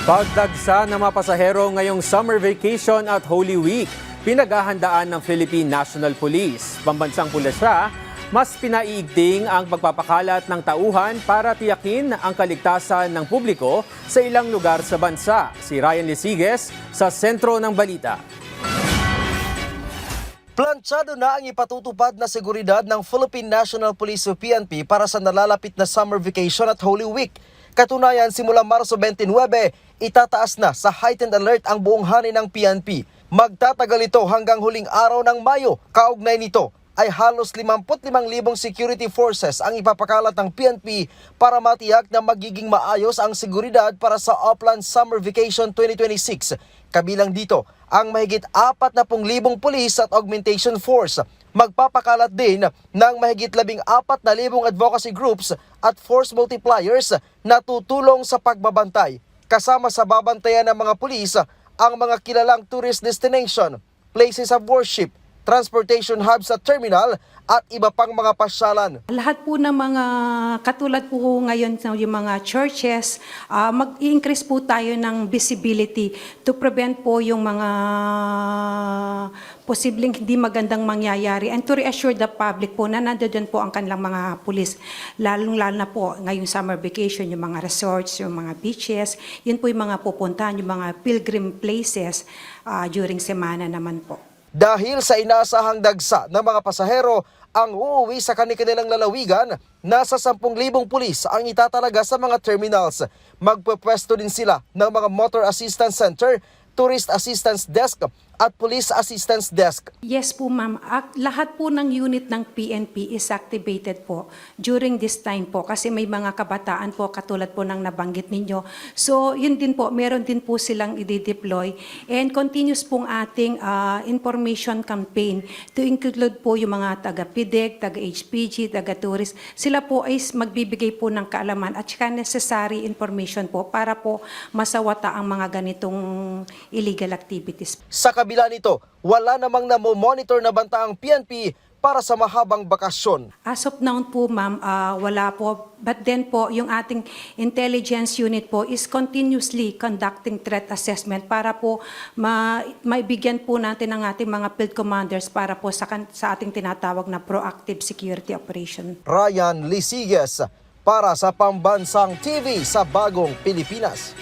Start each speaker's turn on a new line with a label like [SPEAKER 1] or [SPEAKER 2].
[SPEAKER 1] Pagdagsa ng mga pasahero ngayong summer vacation at Holy Week, pinaghahandaan ng Philippine National Police. Pambansang pulisya, mas pinaiigting ang pagpapakalat ng tauhan para tiyakin ang kaligtasan ng publiko sa ilang lugar sa bansa. Si Ryan Lisiges sa sentro ng balita.
[SPEAKER 2] Planchado na ang ipatutupad na seguridad ng Philippine National Police o PNP para sa nalalapit na summer vacation at Holy Week. Katunayan, simula Marso 29, itataas na sa heightened alert ang buong hani ng PNP. Magtatagal ito hanggang huling araw ng Mayo. Kaugnay nito ay halos 55,000 security forces ang ipapakalat ng PNP para matiyak na magiging maayos ang seguridad para sa Upland Summer Vacation 2026. Kabilang dito ang mahigit 40,000 pulis at augmentation force. Magpapakalat din ng mahigit 14,000 advocacy groups at force multipliers na tutulong sa pagbabantay. Kasama sa babantayan ng mga pulis ang mga kilalang tourist destination, places of worship, transportation hubs sa terminal at iba pang mga pasyalan.
[SPEAKER 3] Lahat po ng mga katulad po ngayon yung mga churches, mag-i-increase po tayo ng visibility to prevent po yung mga posibleng hindi magandang mangyayari and to reassure the public po na nandoon po ang kanilang mga pulis. Lalong-lalo na po ngayong summer vacation, yung mga resorts, yung mga beaches, yun po yung mga pupuntahan, yung mga pilgrim places during semana naman po.
[SPEAKER 2] Dahil sa inaasahang dagsa ng mga pasahero ang uuwi sa kanilang lalawigan, nasa 10,000 pulis ang itatalaga sa mga terminals. Magpupwesto din sila ng mga motor assistance center, tourist assistance desk at police assistance desk.
[SPEAKER 3] Yes po ma'am, lahat po ng unit ng PNP is activated po during this time po kasi may mga kabataan po katulad po ng nabanggit ninyo. So yun din po, meron din po silang i-deploy and continuous pong ating information campaign to include po yung mga taga-PIDEC, taga-HPG, taga-tourist. Sila po ay magbibigay po ng kaalaman at saka necessary information po para po masawata ang mga ganitong illegal activities.
[SPEAKER 2] Sa kabila nito, wala namang namomonitor na banta ang PNP para sa mahabang bakasyon.
[SPEAKER 3] As of now po ma'am, wala po. But then po, yung ating intelligence unit po is continuously conducting threat assessment para po maibigyan po natin ang ating mga field commanders para po sa ating tinatawag na proactive security operation.
[SPEAKER 2] Ryan Lisiges para sa Pambansang TV sa Bagong Pilipinas.